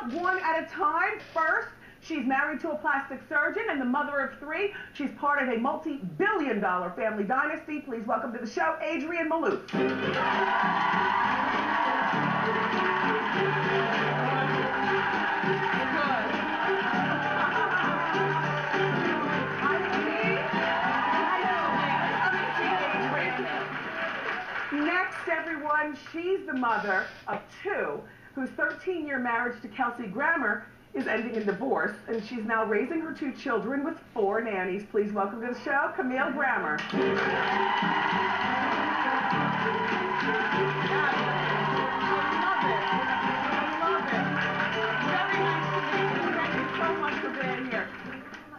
up one at a time. First, she's married to a plastic surgeon and the mother of 3. She's part of a multi-billion-dollar family dynasty. Please welcome to the show, Adrienne Maloof. Next, everyone, she's the mother of 2, whose 13-year marriage to Kelsey Grammer is ending in divorce, and she's now raising her 2 children with 4 nannies. Please welcome to the show, Camille Grammer.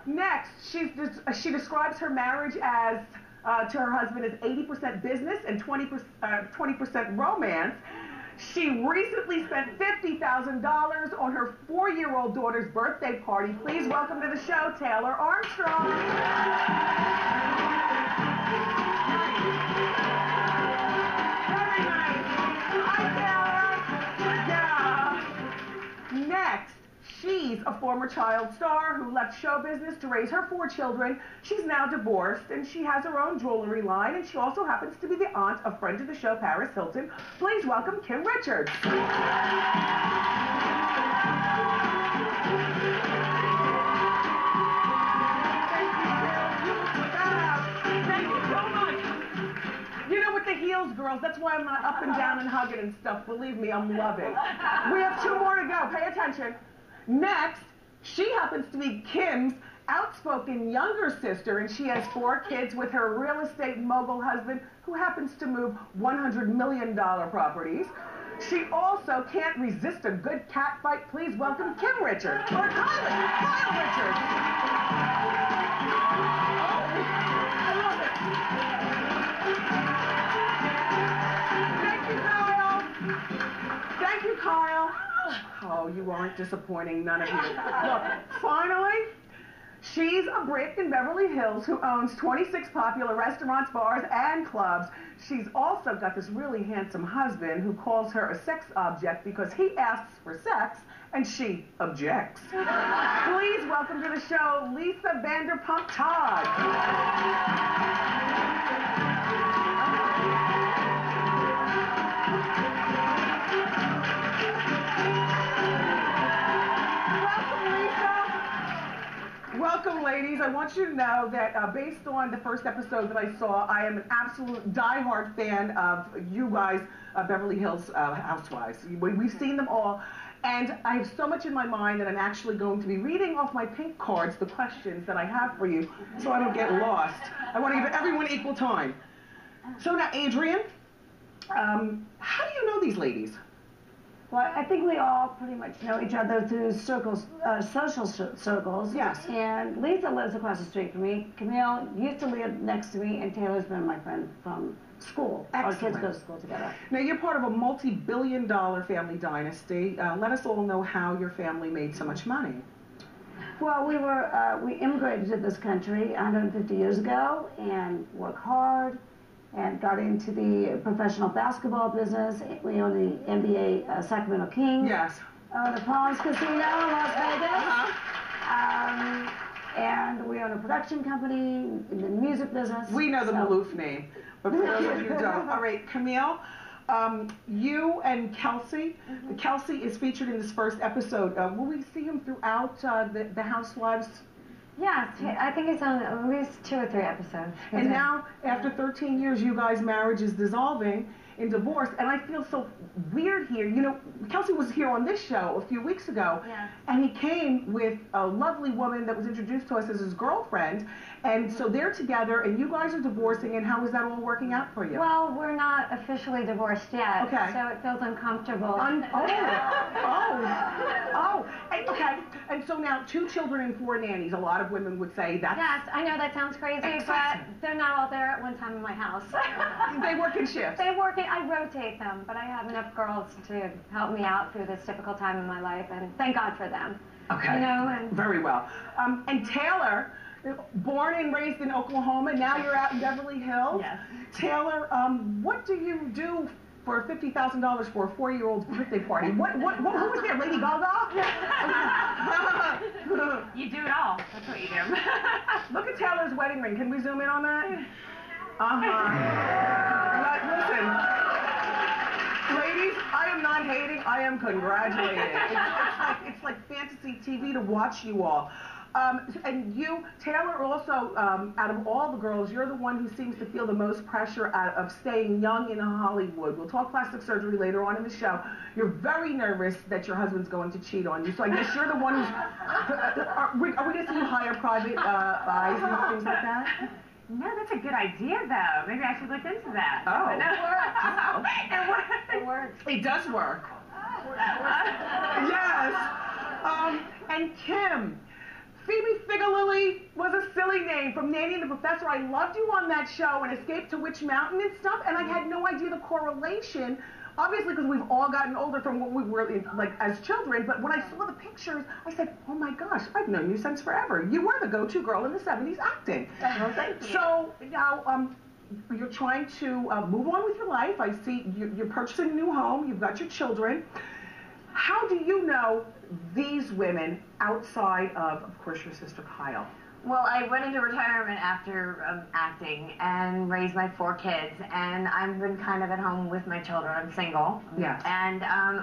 Next, she describes her marriage as to her husband as 80% business and 20% romance. She recently spent $50,000 on her 4-year-old daughter's birthday party. Please welcome to the show, Taylor Armstrong. Very nice. Hi, Taylor. Yeah. Next. She's a former child star who left show business to raise her 4 children. She's now divorced, and she has her own jewelry line, and she also happens to be the aunt of friend of the show, Paris Hilton. Please welcome Kim Richards. Thank you so much. You know, with the heels, girls, that's why I'm not up and down and hugging and stuff. Believe me, I'm loving. We have 2 more to go. Pay attention. Next, she happens to be Kim's outspoken younger sister, and she has 4 kids with her real estate mogul husband, who happens to move $100 million properties. She also can't resist a good cat fight. Please welcome Kim Richards, or Kyle Richards. I love it. Thank you, Kyle. Thank you, Kyle. Oh, you aren't disappointing, none of you. Look, finally, she's a Brit in Beverly Hills who owns 26 popular restaurants, bars, and clubs. She's also got this really handsome husband who calls her a sex object because he asks for sex and she objects. Please welcome to the show, Lisa Vanderpump Todd. Welcome, ladies. I want you to know that based on the first episode that I saw, I am an absolute diehard fan of you guys, Beverly Hills Housewives. We've seen them all, and I have so much in my mind that I'm actually going to be reading off my pink cards the questions that I have for you so I don't get lost. I want to give everyone equal time. So now, Adrienne, how do you know these ladies? Well, I think we all pretty much know each other through circles, social circles. Yes. And Lisa lives across the street from me. Camille used to live next to me, and Taylor's been my friend from school. Excellent. Our kids go to school together. Now, you're part of a multi-billion-dollar family dynasty. Let us all know how your family made so much money. Well, we immigrated to this country 150 years ago and worked hard and got into the professional basketball business. We own the NBA Sacramento Kings. Yes. The Palms Casino in Las Vegas. And we own a production company in the music business. We know the Maloof name, but for those of you who don't. All right, Camille, you and Kelsey. Kelsey is featured in this first episode. Will we see him throughout the Housewives? Yeah, I think it's on at least 2 or 3 episodes. And now, after 13 years, you guys' marriage is dissolving in divorce, and I feel so weird here. You know, Kelsey was here on this show a few weeks ago, and he came with a lovely woman that was introduced to us as his girlfriend, and so they're together, and you guys are divorcing, and how is that all working out for you? Well, we're not officially divorced yet, okay. So it feels uncomfortable. Okay. And so now 2 children and 4 nannies. A lot of women would say that's... Yes, I know that sounds crazy, but they're not all there at one time in my house. They work in shifts. They work in, I rotate them, but I have enough girls to help me out through this difficult time in my life, and thank God for them. Okay. You know, and very well. And Taylor, born and raised in Oklahoma, now you're out in Beverly Hills. Yes. Taylor, what do you do for $50,000 for a 4-year-old's birthday party. Who was there? Lady Gaga? You do it all. That's what you do. Look at Taylor's wedding ring. Can we zoom in on that? Listen, ladies, I am not hating. I am congratulating. It's like fantasy TV to watch you all. And you, Taylor, also, out of all the girls, you're the one who seems to feel the most pressure of staying young in Hollywood. We'll talk plastic surgery later on in the show. You're very nervous that your husband's going to cheat on you, so I guess you're the one who's... Are we going to see you hire private eyes and things like that? No, that's a good idea, though. Maybe I should look into that. Oh. It works. It does work. Yes. And Kim. Phoebe Figolilly was a silly name from Nanny and the Professor. I loved you on that show and Escape to Witch Mountain and stuff, and I had no idea the correlation, obviously because we've all gotten older from what we were like as children, but when I saw the pictures, I said, oh my gosh, I've known you since forever. You were the go-to girl in the 70s acting. Oh, thank you. So now you're trying to move on with your life. I see you're purchasing a new home. You've got your children. How do you know these women outside of course, your sister Kyle? Well, I went into retirement after acting and raised my 4 kids, and I've been kind of at home with my children. I'm single. Yes. And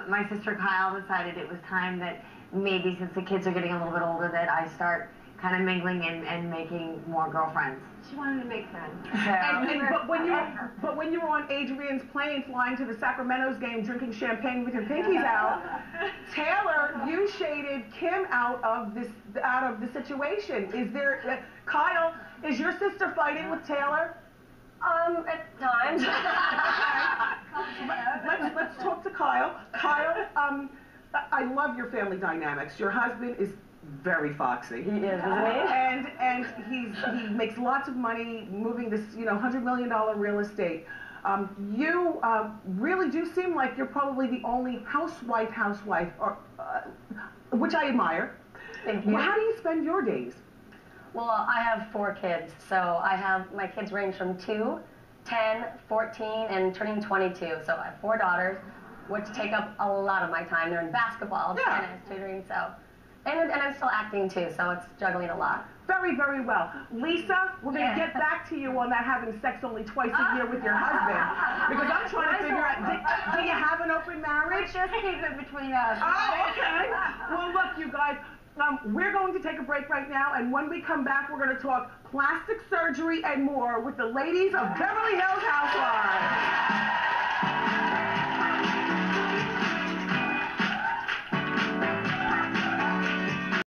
my sister Kyle decided it was time that maybe since the kids are getting a little bit older that I start kind of mingling and making more girlfriends. She wanted to make friends. But when you were on Adrian's plane flying to the Sacramento's game drinking champagne with your pinkies out, Taylor, you shaded Kim out of the situation. Is there, Kyle, is your sister fighting with Taylor? At times. Let's talk to Kyle. Kyle, I love your family dynamics. Your husband is very foxy. He is, isn't he? And he makes lots of money moving this, $100 million real estate. You really do seem like you're probably the only housewife, or, which I admire. Thank you. How do you spend your days? Well, I have 4 kids, so my kids range from 2, 10, 14, and turning 22. So I have 4 daughters, which take up a lot of my time. They're in basketball, tennis, tutoring, so. And I'm still acting too, so it's juggling a lot. Very, very well. Lisa, we're going to get back to you on that having sex only twice a year with your husband. Because I'm trying to figure out, do you have an open marriage? Just keep it between us. Oh, okay. Well, look, you guys, we're going to take a break right now, and when we come back, we're going to talk plastic surgery and more with the ladies of Beverly Hills Housewives.